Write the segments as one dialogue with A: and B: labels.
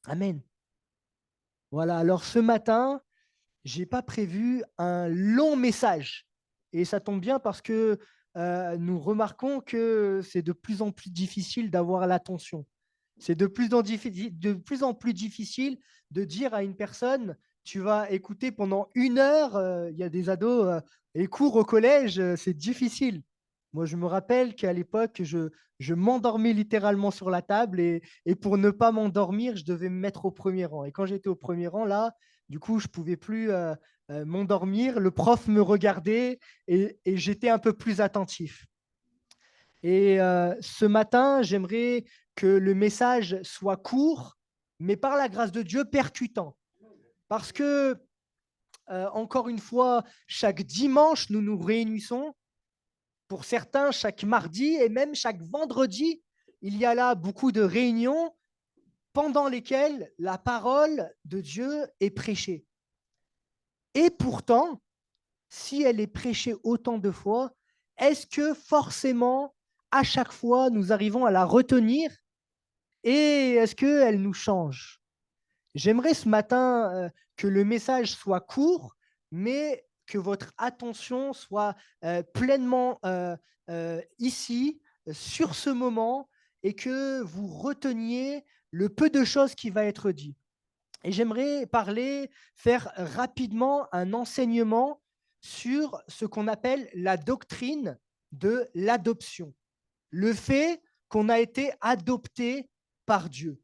A: Amen. Voilà, alors ce matin, j'ai pas prévu un long message. Et ça tombe bien parce que nous remarquons que c'est de plus en plus difficile d'avoir l'attention. C'est de plus en plus difficile de dire à une personne, tu vas écouter pendant 1 heure, il y a des ados, et cours au collège, c'est difficile. Moi, je me rappelle qu'à l'époque, je m'endormais littéralement sur la table et pour ne pas m'endormir, je devais me mettre au premier rang. Et quand j'étais au premier rang, là, du coup, je ne pouvais plus m'endormir. Le prof me regardait et j'étais un peu plus attentif. Et ce matin, j'aimerais que le message soit court, mais par la grâce de Dieu, percutant. Parce que, encore une fois, chaque dimanche, nous nous réunissons. Pour certains, chaque mardi et même chaque vendredi, il y a là beaucoup de réunions pendant lesquelles la parole de Dieu est prêchée. Et pourtant, si elle est prêchée autant de fois, est-ce que forcément, à chaque fois, nous arrivons à la retenir et est-ce qu'elle nous change? J'aimerais ce matin que le message soit court, mais que votre attention soit pleinement ici, sur ce moment, et que vous reteniez le peu de choses qui va être dit. Et j'aimerais faire rapidement un enseignement sur ce qu'on appelle la doctrine de l'adoption. Le fait qu'on a été adopté par Dieu.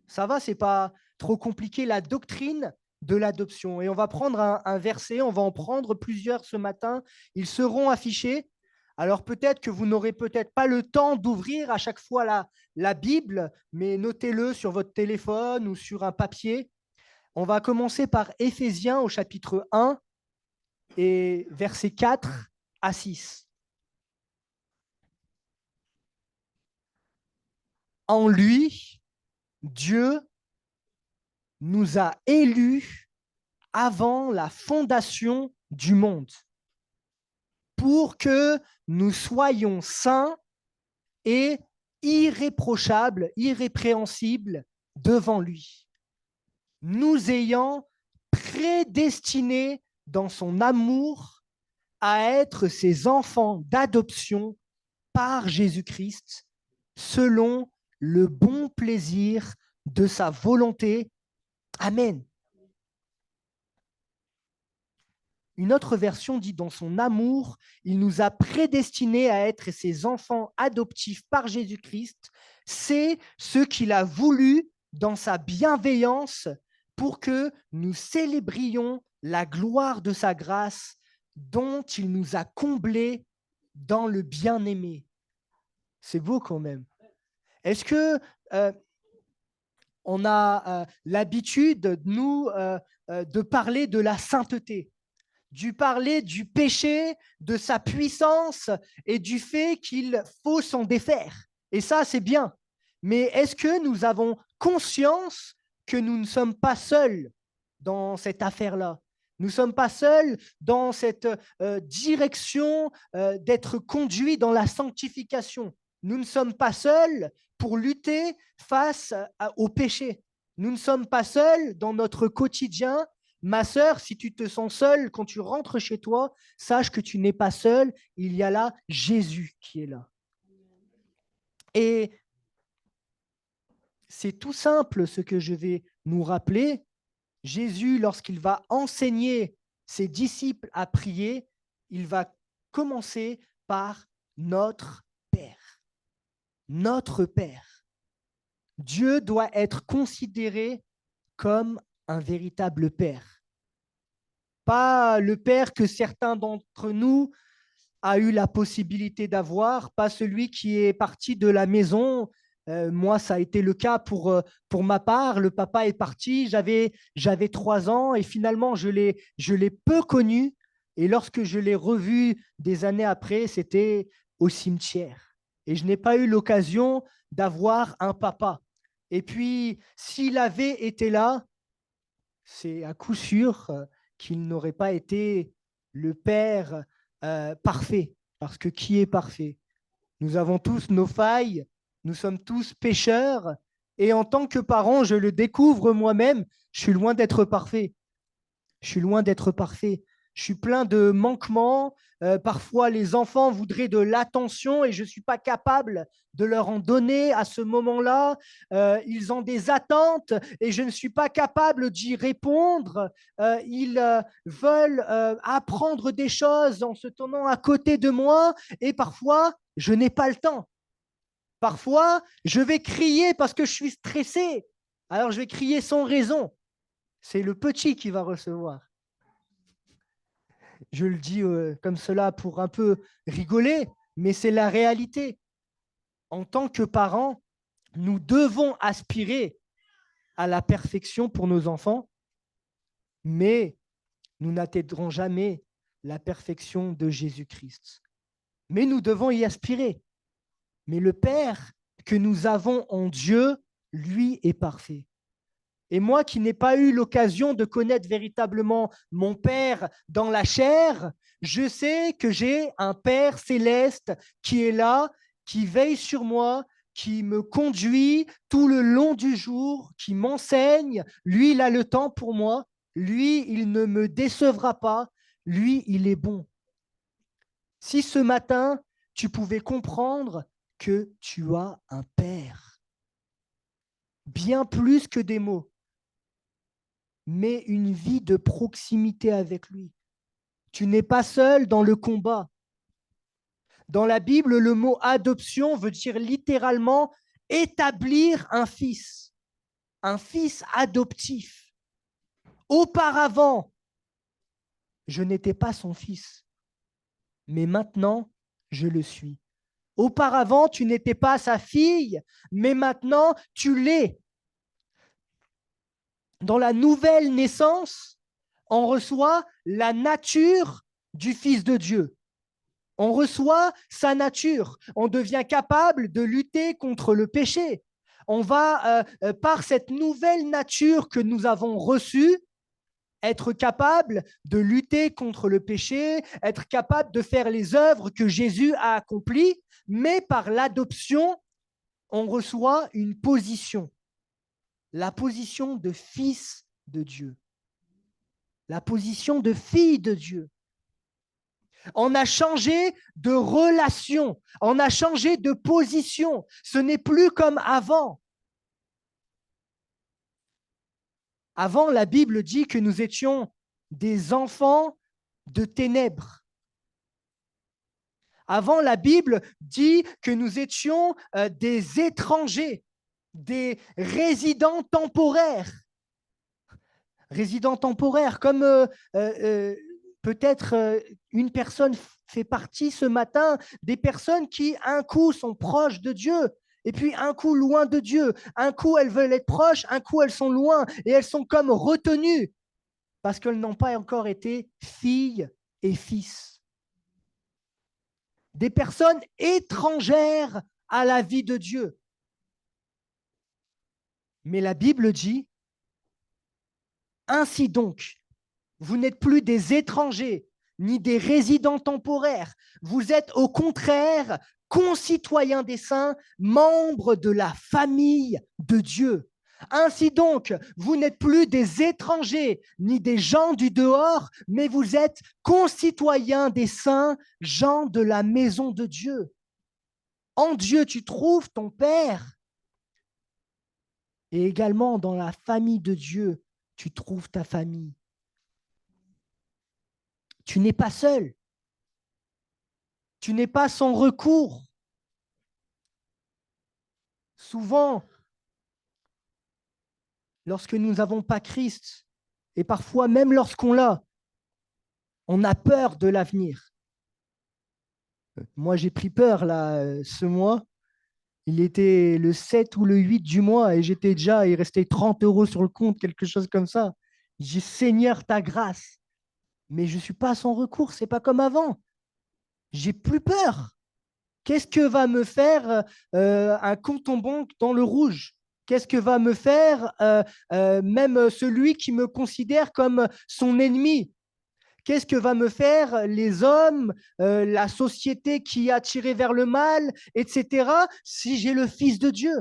A: Ça va, c'est pas trop compliqué, la doctrine de l'adoption. Et on va prendre un verset, on va en prendre plusieurs ce matin. Ils seront affichés. Alors peut-être que vous n'aurez peut-être pas le temps d'ouvrir à chaque fois la Bible, mais notez-le sur votre téléphone ou sur un papier. On va commencer par Éphésiens au chapitre 1 et versets 4 à 6. En lui, Dieu nous a élus avant la fondation du monde pour que nous soyons saints et irréprochables, irrépréhensibles devant lui, nous ayant prédestinés dans son amour à être ses enfants d'adoption par Jésus-Christ, selon le bon plaisir de sa volonté. Amen. Une autre version dit, dans son amour, il nous a prédestinés à être ses enfants adoptifs par Jésus-Christ. C'est ce qu'il a voulu dans sa bienveillance pour que nous célébrions la gloire de sa grâce dont il nous a comblés dans le bien-aimé. C'est beau quand même. Est-ce que euh, on a l'habitude, nous, de parler de la sainteté, du parler du péché, de sa puissance et du fait qu'il faut s'en défaire. Et ça, c'est bien. Mais est-ce que nous avons conscience que nous ne sommes pas seuls dans cette affaire-là? Nous ne sommes pas seuls dans cette direction d'être conduits dans la sanctification. Nous ne sommes pas seuls pour lutter face au péché. Nous ne sommes pas seuls dans notre quotidien. Ma sœur, si tu te sens seule quand tu rentres chez toi, sache que tu n'es pas seule. Il y a là Jésus qui est là. Et c'est tout simple ce que je vais nous rappeler. Jésus, lorsqu'il va enseigner ses disciples à prier, il va commencer par notre Père. Notre Père. Dieu doit être considéré comme un véritable Père. Pas le Père que certains d'entre nous a eu la possibilité d'avoir, pas celui qui est parti de la maison. Moi, ça a été le cas pour ma part. Le papa est parti, j'avais 3 ans et finalement, je l'ai peu connu. Et lorsque je l'ai revu des années après, c'était au cimetière. Et je n'ai pas eu l'occasion d'avoir un papa. Et puis, s'il avait été là, c'est à coup sûr qu'il n'aurait pas été le père parfait. Parce que qui est parfait? Nous avons tous nos failles, nous sommes tous pécheurs, Et en tant que parent, je le découvre moi-même, je suis loin d'être parfait. Je suis loin d'être parfait. Je suis plein de manquements. Parfois, les enfants voudraient de l'attention et je ne suis pas capable de leur en donner à ce moment-là. Ils ont des attentes et je ne suis pas capable d'y répondre. Ils veulent apprendre des choses en se tenant à côté de moi et parfois, je n'ai pas le temps. Parfois, je vais crier parce que je suis stressé. Alors, je vais crier sans raison. C'est le petit qui va recevoir. Je le dis comme cela pour un peu rigoler, mais c'est la réalité. En tant que parents, nous devons aspirer à la perfection pour nos enfants, mais nous n'atteindrons jamais la perfection de Jésus-Christ. Mais nous devons y aspirer. Mais le Père que nous avons en Dieu, lui, est parfait. Et moi qui n'ai pas eu l'occasion de connaître véritablement mon Père dans la chair, je sais que j'ai un Père céleste qui est là, qui veille sur moi, qui me conduit tout le long du jour, qui m'enseigne. Lui, il a le temps pour moi. Lui, il ne me décevra pas. Lui, il est bon. Si ce matin, tu pouvais comprendre que tu as un Père, bien plus que des mots, mais une vie de proximité avec lui. Tu n'es pas seul dans le combat. Dans la Bible, le mot adoption veut dire littéralement établir un fils adoptif. Auparavant, je n'étais pas son fils, mais maintenant, je le suis. Auparavant, tu n'étais pas sa fille, mais maintenant, tu l'es. Dans la nouvelle naissance, on reçoit la nature du Fils de Dieu. On reçoit sa nature. On devient capable de lutter contre le péché. On va, par cette nouvelle nature que nous avons reçue, être capable de lutter contre le péché, être capable de faire les œuvres que Jésus a accomplies, mais par l'adoption, on reçoit une position, la position de fils de Dieu, la position de fille de Dieu. On a changé de relation, on a changé de position. Ce n'est plus comme avant. Avant, la Bible dit que nous étions des enfants de ténèbres. Avant, la Bible dit que nous étions des étrangers, des résidents temporaires. Résidents temporaires, comme peut-être une personne fait partie ce matin des personnes qui, un coup, sont proches de Dieu, et puis un coup, loin de Dieu. Un coup, elles veulent être proches, un coup, elles sont loin, et elles sont comme retenues, parce qu'elles n'ont pas encore été filles et fils. Des personnes étrangères à la vie de Dieu. Mais la Bible dit, ainsi donc, vous n'êtes plus des étrangers ni des résidents temporaires. Vous êtes au contraire concitoyens des saints, membres de la famille de Dieu. Ainsi donc, vous n'êtes plus des étrangers ni des gens du dehors, mais vous êtes concitoyens des saints, gens de la maison de Dieu. En Dieu, tu trouves ton Père. Et également dans la famille de Dieu, tu trouves ta famille. Tu n'es pas seul. Tu n'es pas sans recours. Souvent, lorsque nous n'avons pas Christ, et parfois même lorsqu'on l'a, on a peur de l'avenir. Moi, j'ai pris peur là, ce mois. Il était le 7 ou le 8 du mois et j'étais déjà, il restait 30 € sur le compte, quelque chose comme ça. J'ai dit, Seigneur, ta grâce. Mais je ne suis pas sans recours, c'est pas comme avant. J'ai plus peur. Qu'est-ce que va me faire un compte en banque dans le rouge? Qu'est-ce que va me faire même celui qui me considère comme son ennemi? Qu'est-ce que va me faire les hommes, la société qui a tiré vers le mal, etc., si j'ai le Fils de Dieu?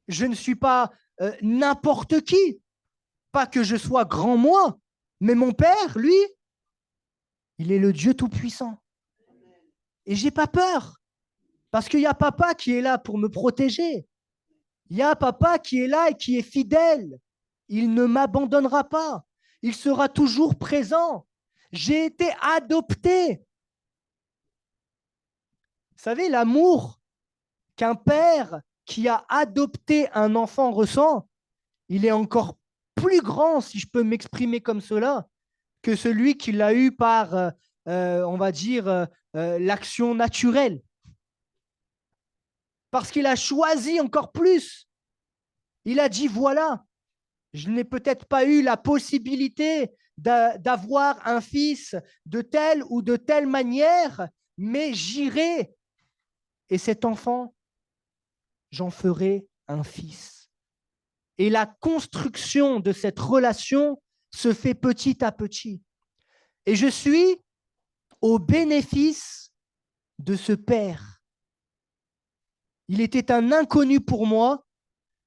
A: Je ne suis pas n'importe qui. Pas que je sois grand moi, mais mon Père, lui, il est le Dieu Tout-Puissant. Et j'ai pas peur, parce qu'il y a papa qui est là pour me protéger. Il y a un papa qui est là et qui est fidèle. Il ne m'abandonnera pas. Il sera toujours présent. J'ai été adopté. Vous savez, l'amour qu'un père qui a adopté un enfant ressent, il est encore plus grand, si je peux m'exprimer comme cela, que celui qui l'a eu par, on va dire, l'action naturelle. Parce qu'il a choisi encore plus. Il a dit, voilà, je n'ai peut-être pas eu la possibilité d'avoir un fils de telle ou de telle manière, mais j'irai. Et cet enfant, j'en ferai un fils. Et la construction de cette relation se fait petit à petit. Et je suis au bénéfice de ce père. Il était un inconnu pour moi.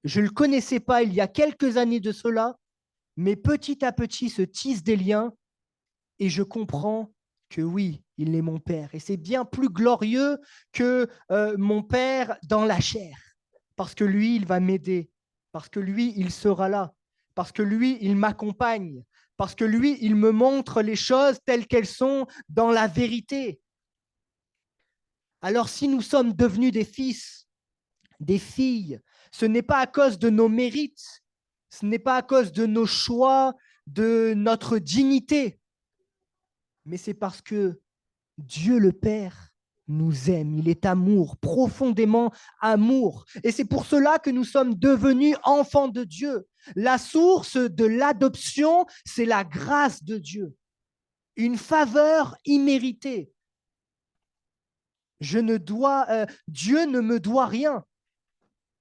A: Je ne le connaissais pas il y a quelques années de cela, mais petit à petit se tissent des liens et je comprends que oui, il est mon père. Et c'est bien plus glorieux que mon père dans la chair, parce que lui, il va m'aider, parce que lui, il sera là, parce que lui, il m'accompagne, parce que lui, il me montre les choses telles qu'elles sont dans la vérité. Alors si nous sommes devenus des fils, des filles, ce n'est pas à cause de nos mérites, ce n'est pas à cause de nos choix, de notre dignité, mais c'est parce que Dieu le Père nous aime. Il est amour, profondément amour. Et c'est pour cela que nous sommes devenus enfants de Dieu. La source de l'adoption, c'est la grâce de Dieu, une faveur imméritée. Dieu ne me doit rien.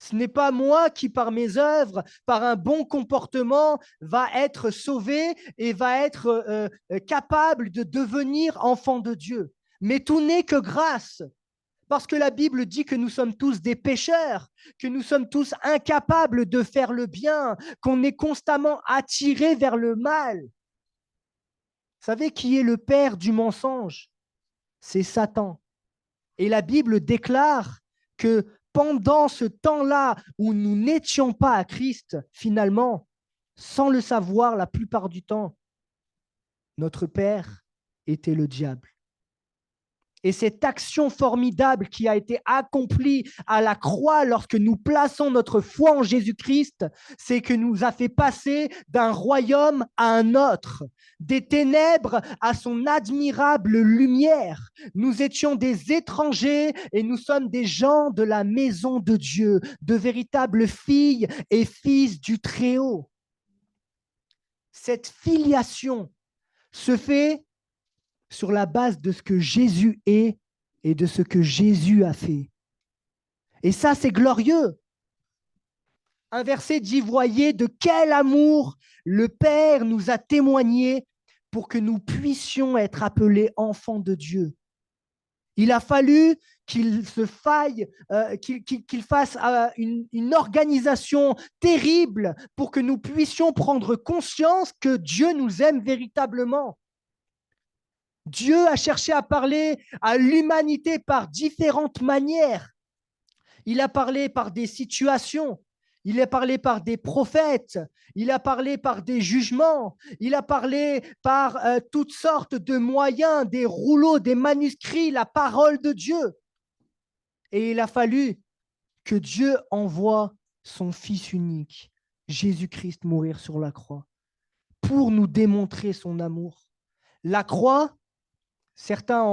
A: Ce n'est pas moi qui, par mes œuvres, par un bon comportement, va être sauvé et va être capable de devenir enfant de Dieu. Mais tout n'est que grâce, parce que la Bible dit que nous sommes tous des pécheurs, que nous sommes tous incapables de faire le bien, qu'on est constamment attirés vers le mal. Vous savez qui est le père du mensonge? C'est Satan. Et la Bible déclare que pendant ce temps-là où nous n'étions pas à Christ, finalement, sans le savoir la plupart du temps, notre Père était le diable. Et cette action formidable qui a été accomplie à la croix lorsque nous plaçons notre foi en Jésus-Christ, c'est que nous a fait passer d'un royaume à un autre, des ténèbres à son admirable lumière. Nous étions des étrangers et nous sommes des gens de la maison de Dieu, de véritables filles et fils du Très-Haut. Cette filiation se fait sur la base de ce que Jésus est et de ce que Jésus a fait. Et ça, c'est glorieux. Un verset dit, voyez de quel amour le Père nous a témoigné pour que nous puissions être appelés enfants de Dieu. Il a fallu qu'il fasse une organisation terrible pour que nous puissions prendre conscience que Dieu nous aime véritablement. Dieu a cherché à parler à l'humanité par différentes manières. Il a parlé par des situations, il a parlé par des prophètes, il a parlé par des jugements, il a parlé par toutes sortes de moyens, des rouleaux, des manuscrits, la parole de Dieu. Et il a fallu que Dieu envoie son Fils unique, Jésus-Christ, mourir sur la croix pour nous démontrer son amour. La croix, certains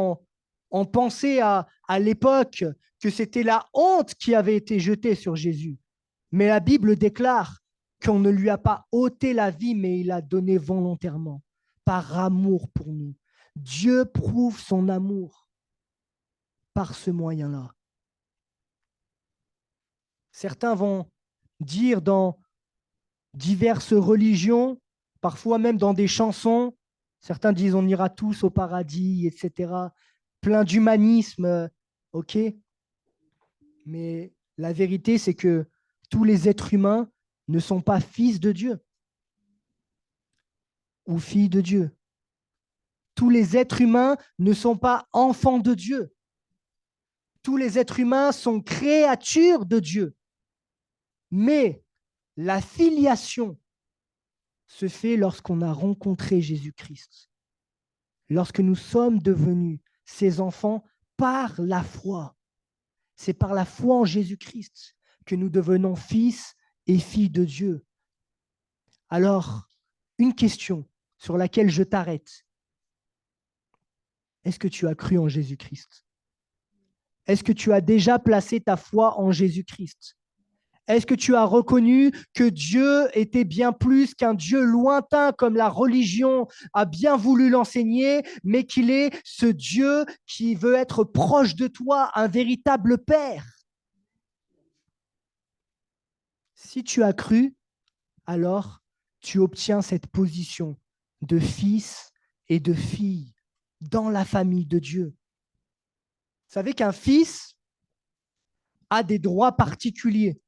A: ont pensé à l'époque que c'était la honte qui avait été jetée sur Jésus. Mais la Bible déclare qu'on ne lui a pas ôté la vie, mais il a donné volontairement, par amour pour nous. Dieu prouve son amour par ce moyen-là. Certains vont dire dans diverses religions, parfois même dans des chansons, certains disent on ira tous au paradis, etc. Plein d'humanisme, ok. Mais la vérité, c'est que Tous les êtres humains ne sont pas fils de Dieu ou filles de Dieu. Tous les êtres humains ne sont pas enfants de Dieu. Tous les êtres humains sont créatures de Dieu. Mais la filiation se fait lorsqu'on a rencontré Jésus-Christ, lorsque nous sommes devenus ses enfants par la foi. C'est par la foi en Jésus-Christ que nous devenons fils et filles de Dieu. Alors, une question sur laquelle je t'arrête. Est-ce que tu as cru en Jésus-Christ? Est-ce que tu as déjà placé ta foi en Jésus-Christ? Est-ce que tu as reconnu que Dieu était bien plus qu'un Dieu lointain comme la religion a bien voulu l'enseigner, mais qu'il est ce Dieu qui veut être proche de toi, un véritable Père? Si tu as cru, alors tu obtiens cette position de fils et de fille dans la famille de Dieu. Vous savez qu'un fils a des droits particuliers.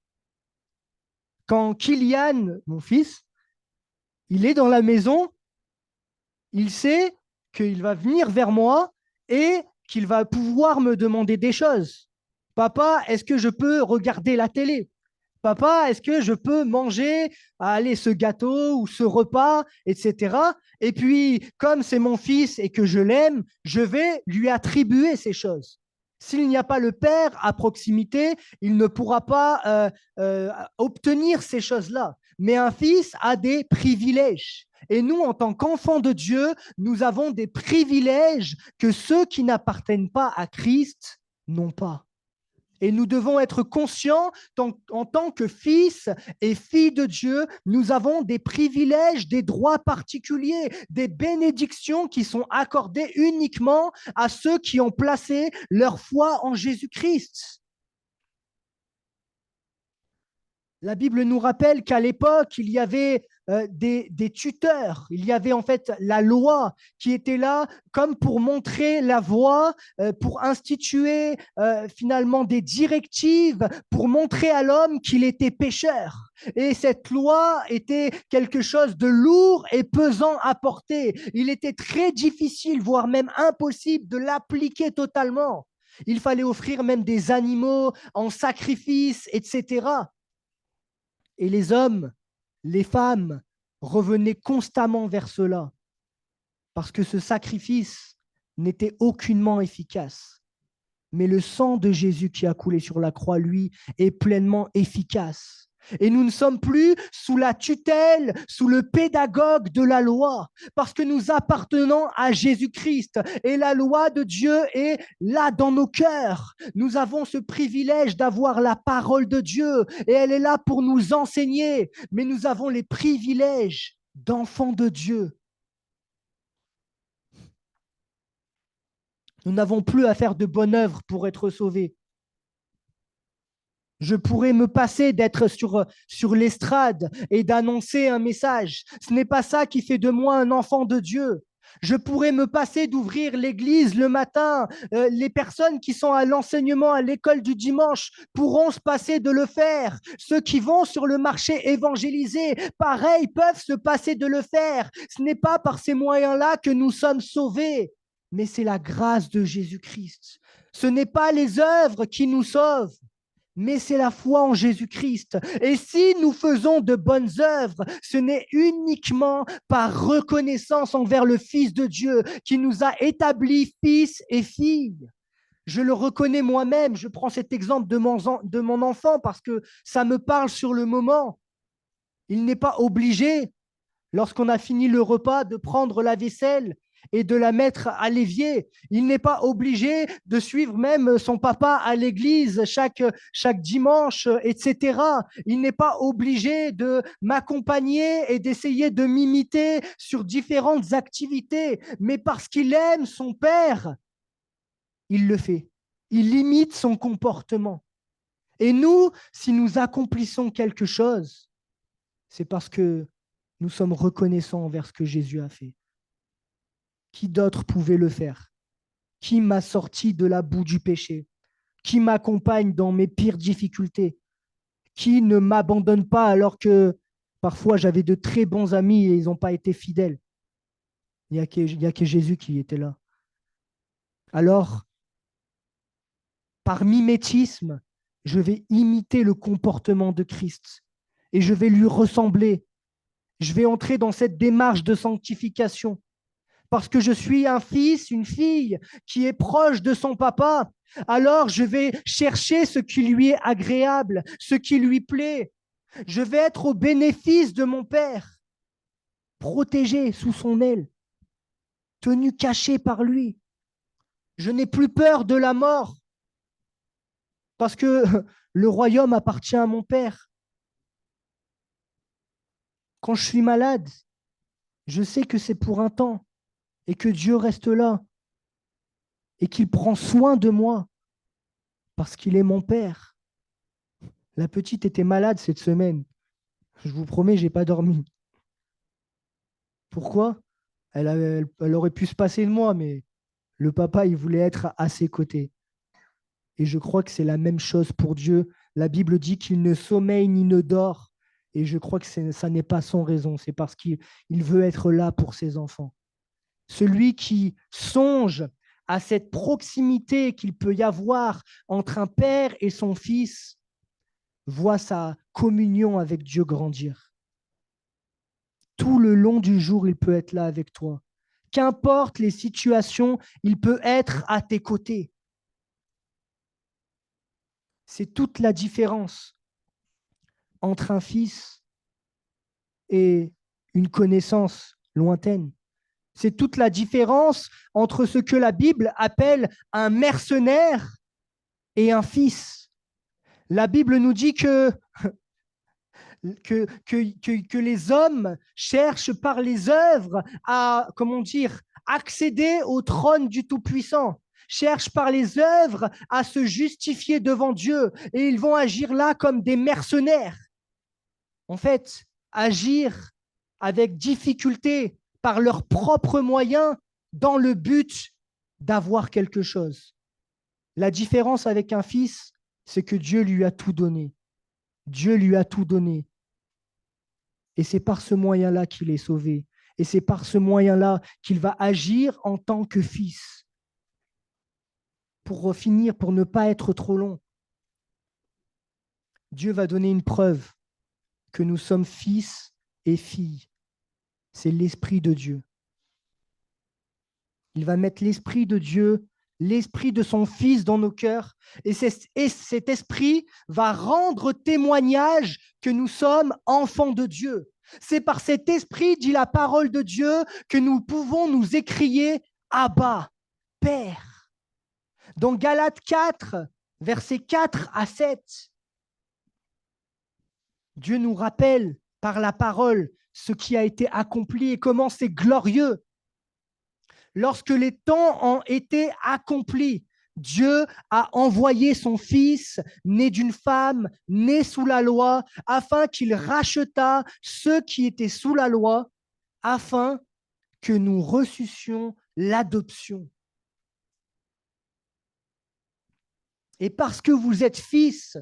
A: Quand Kylian, mon fils, il est dans la maison, il sait qu'il va venir vers moi et qu'il va pouvoir me demander des choses. Papa, est-ce que je peux regarder la télé? Papa, est-ce que je peux manger ce gâteau ou ce repas, etc. Et puis, comme c'est mon fils et que je l'aime, je vais lui attribuer ces choses. S'il n'y a pas le père à proximité, il ne pourra pas obtenir ces choses-là. Mais un fils a des privilèges. Et nous, en tant qu'enfants de Dieu, nous avons des privilèges que ceux qui n'appartiennent pas à Christ n'ont pas. Et nous devons être conscients en tant que fils et filles de Dieu, nous avons des privilèges, des droits particuliers, des bénédictions qui sont accordées uniquement à ceux qui ont placé leur foi en Jésus-Christ. La Bible nous rappelle qu'à l'époque, il y avait des tuteurs, il y avait en fait la loi qui était là comme pour montrer la voie, pour instituer finalement des directives, pour montrer à l'homme qu'il était pécheur. Et cette loi était quelque chose de lourd et pesant à porter. Il était très difficile, voire même impossible de l'appliquer totalement. Il fallait offrir même des animaux en sacrifice, etc. Et les hommes, les femmes revenaient constamment vers cela parce que ce sacrifice n'était aucunement efficace. Mais le sang de Jésus qui a coulé sur la croix, lui, est pleinement efficace. Et nous ne sommes plus sous la tutelle, sous le pédagogue de la loi, parce que nous appartenons à Jésus-Christ. Et la loi de Dieu est là dans nos cœurs. Nous avons ce privilège d'avoir la parole de Dieu, et elle est là pour nous enseigner. Mais nous avons les privilèges d'enfants de Dieu. Nous n'avons plus à faire de bonnes œuvres pour être sauvés. Je pourrais me passer d'être sur l'estrade et d'annoncer un message. Ce n'est pas ça qui fait de moi un enfant de Dieu. Je pourrais me passer d'ouvrir l'église le matin. Les personnes qui sont à l'enseignement à l'école du dimanche pourront se passer de le faire. Ceux qui vont sur le marché évangéliser, pareil, peuvent se passer de le faire. Ce n'est pas par ces moyens-là que nous sommes sauvés, mais c'est la grâce de Jésus-Christ. Ce n'est pas les œuvres qui nous sauvent, mais c'est la foi en Jésus-Christ. Et si nous faisons de bonnes œuvres, ce n'est uniquement par reconnaissance envers le Fils de Dieu qui nous a établis fils et filles. Je le reconnais moi-même, je prends cet exemple de mon enfant parce que ça me parle sur le moment. Il n'est pas obligé, lorsqu'on a fini le repas, de prendre la vaisselle et de la mettre à l'évier. Il n'est pas obligé de suivre même son papa à l'église chaque dimanche, etc. Il n'est pas obligé de m'accompagner et d'essayer de m'imiter sur différentes activités. Mais parce qu'il aime son père, il le fait. Il imite son comportement. Et nous, si nous accomplissons quelque chose, c'est parce que nous sommes reconnaissants envers ce que Jésus a fait. Qui d'autre pouvait le faire? Qui m'a sorti de la boue du péché? Qui m'accompagne dans mes pires difficultés? Qui ne m'abandonne pas alors que parfois j'avais de très bons amis et ils n'ont pas été fidèles. Il y a que Jésus qui était là. Alors, par mimétisme, je vais imiter le comportement de Christ et je vais lui ressembler. Je vais entrer dans cette démarche de sanctification parce que je suis un fils, une fille qui est proche de son papa. Alors, je vais chercher ce qui lui est agréable, ce qui lui plaît. Je vais être au bénéfice de mon Père, protégé sous son aile, tenu caché par lui. Je n'ai plus peur de la mort parce que le royaume appartient à mon Père. Quand je suis malade, je sais que c'est pour un temps et que Dieu reste là et qu'il prend soin de moi parce qu'il est mon Père. La petite était malade cette semaine. Je vous promets, je n'ai pas dormi. Pourquoi? Elle aurait pu se passer de moi, mais le papa, il voulait être à ses côtés. Et je crois que c'est la même chose pour Dieu. La Bible dit qu'il ne sommeille ni ne dort. Et je crois que ça n'est pas sans raison. C'est parce qu'il veut être là pour ses enfants. Celui qui songe à cette proximité qu'il peut y avoir entre un père et son fils voit sa communion avec Dieu grandir. Tout le long du jour, il peut être là avec toi. Qu'importe les situations, il peut être à tes côtés. C'est toute la différence entre un fils et une connaissance lointaine. C'est toute la différence entre ce que la Bible appelle un mercenaire et un fils. La Bible nous dit que les hommes cherchent par les œuvres à, comment dire, accéder au trône du Tout-Puissant, cherchent par les œuvres à se justifier devant Dieu et ils vont agir là comme des mercenaires. En fait, agir avec difficulté par leurs propres moyens dans le but d'avoir quelque chose. La différence avec un fils, c'est que Dieu lui a tout donné. Dieu lui a tout donné. Et c'est par ce moyen-là qu'il est sauvé. Et c'est par ce moyen-là qu'il va agir en tant que fils. Pour finir, pour ne pas être trop long, Dieu va donner une preuve que nous sommes fils et filles. C'est l'Esprit de Dieu. Il va mettre l'Esprit de Dieu, l'Esprit de son Fils dans nos cœurs. Et cet Esprit va rendre témoignage que nous sommes enfants de Dieu. C'est par cet Esprit, dit la parole de Dieu, que nous pouvons nous écrier « Abba, Père ». Dans Galates 4, versets 4 à 7, Dieu nous rappelle par la parole ce qui a été accompli et comment c'est glorieux. Lorsque les temps ont été accomplis, Dieu a envoyé son Fils, né d'une femme, né sous la loi, afin qu'il rachetât ceux qui étaient sous la loi, afin que nous reçussions l'adoption. Et parce que vous êtes fils,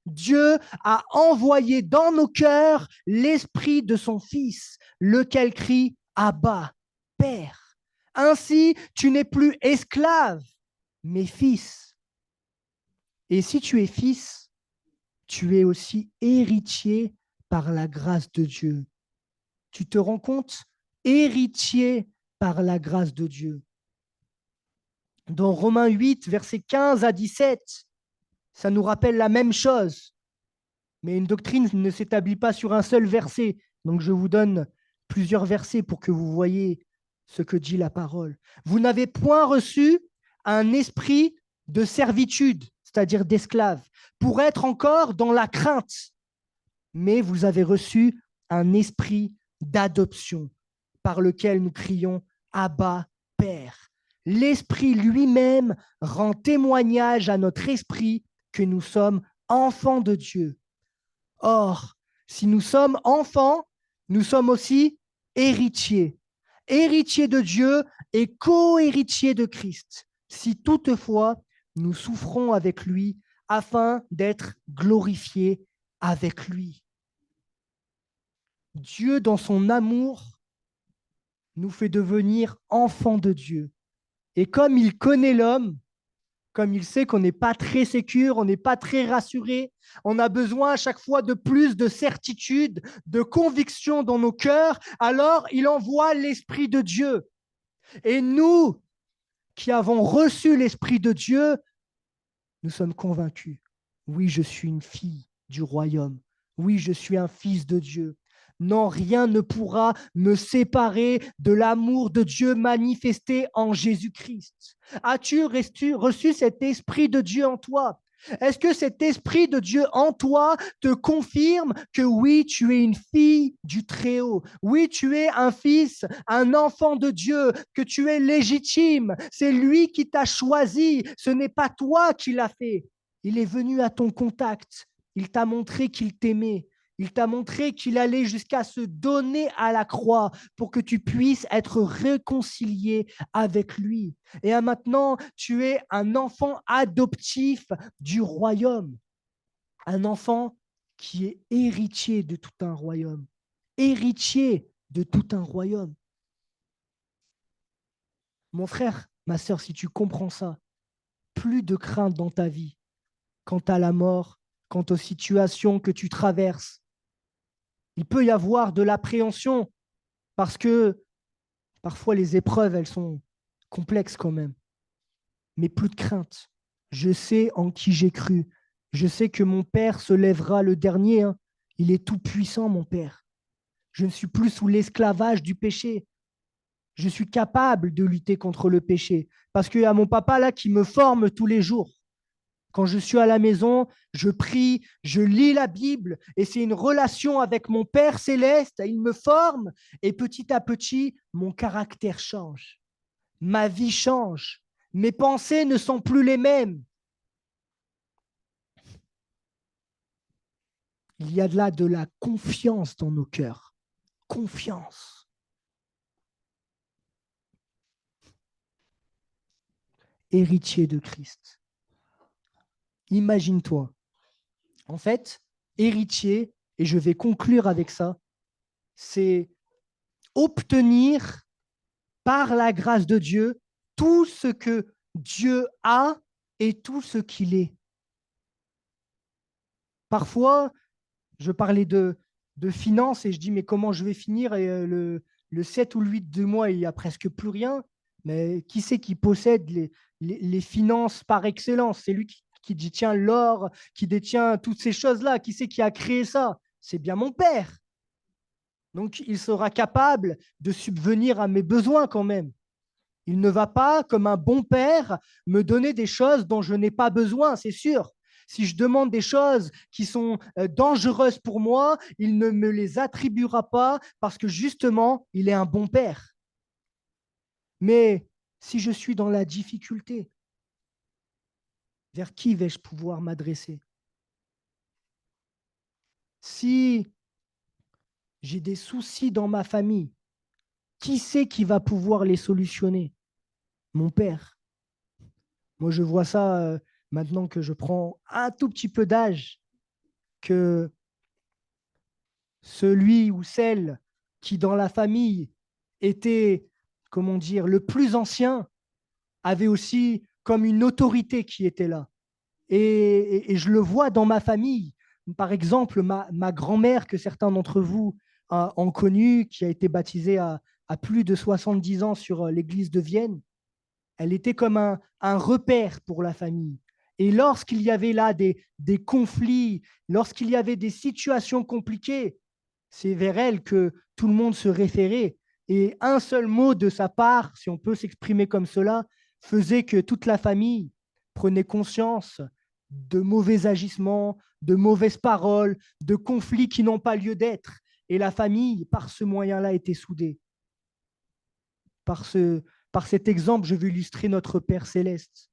A: Dieu a envoyé dans nos cœurs l'esprit de son Fils, lequel crie « Abba, Père ». Ainsi, tu n'es plus esclave, mais fils. Et si tu es fils, tu es aussi héritier par la grâce de Dieu. Tu te rends compte? Héritier par la grâce de Dieu. Dans Romains 8, versets 15 à 17, ça nous rappelle la même chose. Mais une doctrine ne s'établit pas sur un seul verset. Donc je vous donne plusieurs versets pour que vous voyez ce que dit la parole. Vous n'avez point reçu un esprit de servitude, c'est-à-dire d'esclave, pour être encore dans la crainte, mais vous avez reçu un esprit d'adoption par lequel nous crions « Abba, Père ». L'Esprit lui-même rend témoignage à notre esprit que nous sommes enfants de Dieu. Or, si nous sommes enfants, nous sommes aussi héritiers. Héritiers de Dieu et co-héritiers de Christ, si toutefois nous souffrons avec lui afin d'être glorifiés avec lui. Dieu, dans son amour, nous fait devenir enfants de Dieu. Et comme il connaît l'homme, comme il sait qu'on n'est pas très sécure, on n'est pas très rassuré, on a besoin à chaque fois de plus de certitude, de conviction dans nos cœurs, alors il envoie l'Esprit de Dieu. Et nous, qui avons reçu l'Esprit de Dieu, nous sommes convaincus. Oui, je suis une fille du royaume. Oui, je suis un fils de Dieu. Non, rien ne pourra me séparer de l'amour de Dieu manifesté en Jésus-Christ. As-tu reçu cet esprit de Dieu en toi? Est-ce que cet esprit de Dieu en toi te confirme que oui, tu es une fille du Très-Haut? Oui, tu es un fils, un enfant de Dieu, que tu es légitime. C'est lui qui t'a choisi. Ce n'est pas toi qui l'as fait. Il est venu à ton contact. Il t'a montré qu'il t'aimait. Il t'a montré qu'il allait jusqu'à se donner à la croix pour que tu puisses être réconcilié avec lui. Et maintenant, tu es un enfant adoptif du royaume, un enfant qui est héritier de tout un royaume, héritier de tout un royaume. Mon frère, ma sœur, si tu comprends ça, plus de crainte dans ta vie quant à la mort, quant aux situations que tu traverses. Il peut y avoir de l'appréhension parce que parfois les épreuves, elles sont complexes quand même. Mais plus de crainte. Je sais en qui j'ai cru. Je sais que mon Père se lèvera le dernier. Hein. Il est tout puissant, mon Père. Je ne suis plus sous l'esclavage du péché. Je suis capable de lutter contre le péché parce qu'il y a mon papa là qui me forme tous les jours. Quand je suis à la maison, je prie, je lis la Bible et c'est une relation avec mon Père céleste. Il me forme et petit à petit, mon caractère change. Ma vie change. Mes pensées ne sont plus les mêmes. Il y a là de la confiance dans nos cœurs. Confiance. Héritier de Christ. Imagine-toi. En fait, héritier, et je vais conclure avec ça, c'est obtenir par la grâce de Dieu tout ce que Dieu a et tout ce qu'il est. Parfois, je parlais de finances et je dis, mais comment je vais finir et le 7 ou le 8 de mois, il n'y a presque plus rien. Mais qui c'est qui possède les finances par excellence? C'est lui qui détient l'or, qui détient toutes ces choses-là. Qui c'est qui a créé ça? C'est bien mon Père. Donc, il sera capable de subvenir à mes besoins quand même. Il ne va pas, comme un bon père, me donner des choses dont je n'ai pas besoin, c'est sûr. Si je demande des choses qui sont dangereuses pour moi, il ne me les attribuera pas parce que justement, il est un bon père. Mais si je suis dans la difficulté, vers qui vais-je pouvoir m'adresser? Si j'ai des soucis dans ma famille, qui c'est qui va pouvoir les solutionner? Mon père. Moi, je vois ça maintenant que je prends un tout petit peu d'âge, que celui ou celle qui, dans la famille, était, comment dire, le plus ancien, avait aussi comme une autorité qui était là. Et je le vois dans ma famille. Par exemple, ma grand-mère, que certains d'entre vous ont connue, qui a été baptisée à plus de 70 ans sur l'église de Vienne, elle était comme un repère pour la famille. Et lorsqu'il y avait là des conflits, lorsqu'il y avait des situations compliquées, c'est vers elle que tout le monde se référait. Et un seul mot de sa part, si on peut s'exprimer comme cela, faisait que toute la famille prenait conscience de mauvais agissements, de mauvaises paroles, de conflits qui n'ont pas lieu d'être. Et la famille, par ce moyen-là, était soudée. Par cet exemple, je veux illustrer notre Père céleste.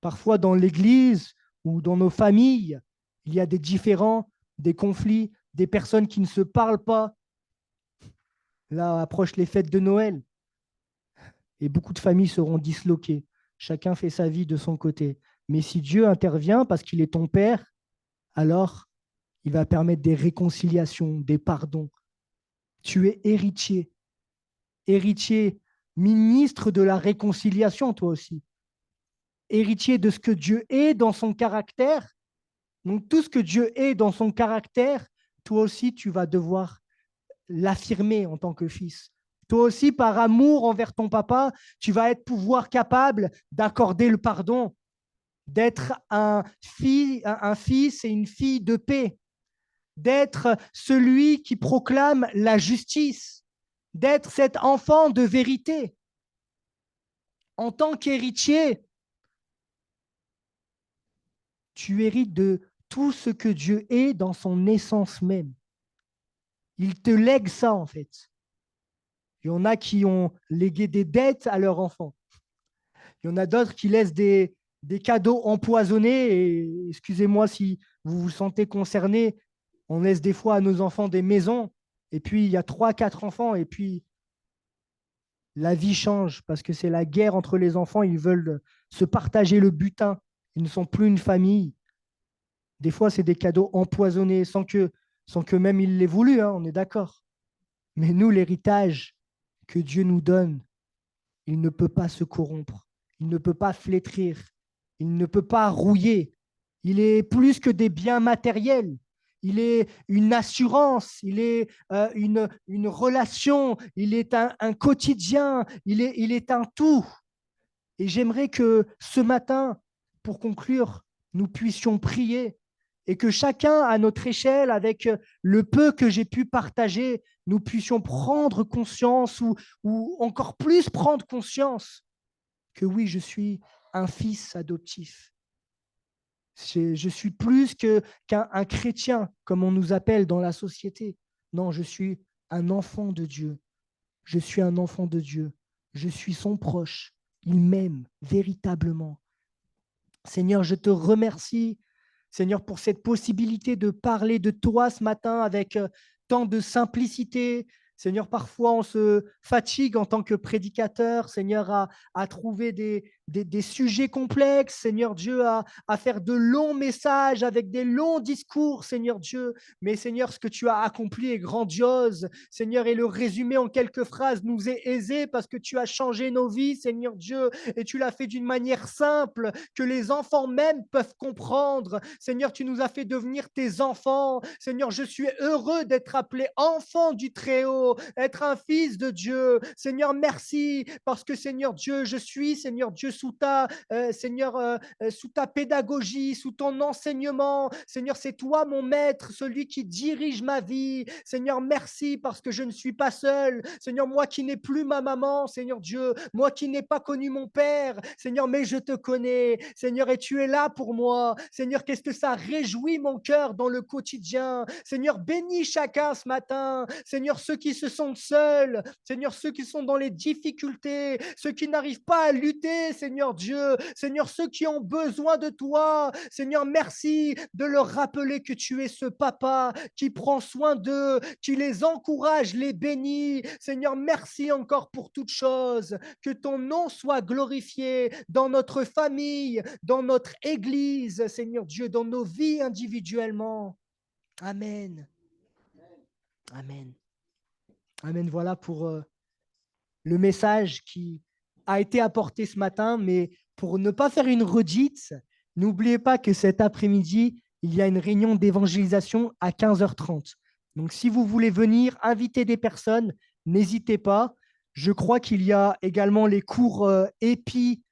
A: Parfois, dans l'Église ou dans nos familles, il y a des différends, des conflits, des personnes qui ne se parlent pas. Là, approchent les fêtes de Noël et beaucoup de familles seront disloquées. Chacun fait sa vie de son côté. Mais si Dieu intervient parce qu'il est ton Père, alors Il va permettre des réconciliations, des pardons. Tu es héritier. Héritier, ministre de la réconciliation, toi aussi. Héritier de ce que Dieu est dans son caractère. Donc, tout ce que Dieu est dans son caractère, toi aussi, tu vas devoir l'affirmer en tant que fils. Toi aussi, par amour envers ton papa, tu vas être pouvoir capable d'accorder le pardon, d'être un fils et une fille de paix, d'être celui qui proclame la justice, d'être cet enfant de vérité. En tant qu'héritier, tu hérites de tout ce que Dieu est dans son essence même. Il te lègue ça, en fait. Il y en a qui ont légué des dettes à leurs enfants. Il y en a d'autres qui laissent des cadeaux empoisonnés. Et excusez-moi si vous vous sentez concerné, on laisse des fois à nos enfants des maisons. Et puis, il y a 3, 4 enfants. Et puis, la vie change parce que c'est la guerre entre les enfants. Ils veulent se partager le butin. Ils ne sont plus une famille. Des fois, c'est des cadeaux empoisonnés sans que même il l'ait voulu, hein, on est d'accord. Mais nous, l'héritage que Dieu nous donne, il ne peut pas se corrompre, il ne peut pas flétrir, il ne peut pas rouiller. Il est plus que des biens matériels. Il est une assurance, il est une relation, il est un quotidien, il est un tout. Et j'aimerais que ce matin, pour conclure, nous puissions prier et que chacun à notre échelle, avec le peu que j'ai pu partager, nous puissions prendre conscience ou encore plus prendre conscience que oui, je suis un fils adoptif. Je suis plus qu'un chrétien, comme on nous appelle dans la société. Non, je suis un enfant de Dieu. Je suis un enfant de Dieu. Je suis son proche. Il m'aime véritablement. Seigneur, je te remercie, Seigneur, pour cette possibilité de parler de toi ce matin avec tant de simplicité. Seigneur, parfois on se fatigue en tant que prédicateur, Seigneur, à trouver des sujets complexes, Seigneur Dieu, à faire de longs messages avec des longs discours, Seigneur Dieu. Mais Seigneur, ce que tu as accompli est grandiose, Seigneur, et le résumé en quelques phrases nous est aisé parce que tu as changé nos vies, Seigneur Dieu, et tu l'as fait d'une manière simple que les enfants même peuvent comprendre. Seigneur, tu nous as fait devenir tes enfants. Seigneur, je suis heureux d'être appelé enfant du Très-Haut, être un fils de Dieu. Seigneur, merci parce que Seigneur Dieu, je suis Seigneur Dieu sous ta pédagogie, sous ton enseignement. Seigneur, c'est toi mon maître, celui qui dirige ma vie. Seigneur, merci parce que je ne suis pas seul. Seigneur, moi qui n'ai plus ma maman, Seigneur Dieu, moi qui n'ai pas connu mon père, Seigneur, mais je te connais, Seigneur, et tu es là pour moi. Seigneur, qu'est-ce que ça réjouit mon cœur dans le quotidien. Seigneur, bénis chacun ce matin. Seigneur, ceux qui se sentent seuls, Seigneur, ceux qui sont dans les difficultés, ceux qui n'arrivent pas à lutter, Seigneur Dieu, Seigneur, ceux qui ont besoin de toi, Seigneur, merci de leur rappeler que tu es ce papa qui prend soin d'eux, qui les encourage, les bénit. Seigneur, merci encore pour toutes choses. Que ton nom soit glorifié dans notre famille, dans notre église, Seigneur Dieu, dans nos vies individuellement. Amen. Amen. Amen. Voilà pour le message qui a été apporté ce matin, mais pour ne pas faire une redite, n'oubliez pas que cet après-midi, il y a une réunion d'évangélisation à 15h30. Donc, si vous voulez venir inviter des personnes, n'hésitez pas. Je crois qu'il y a également les cours EPI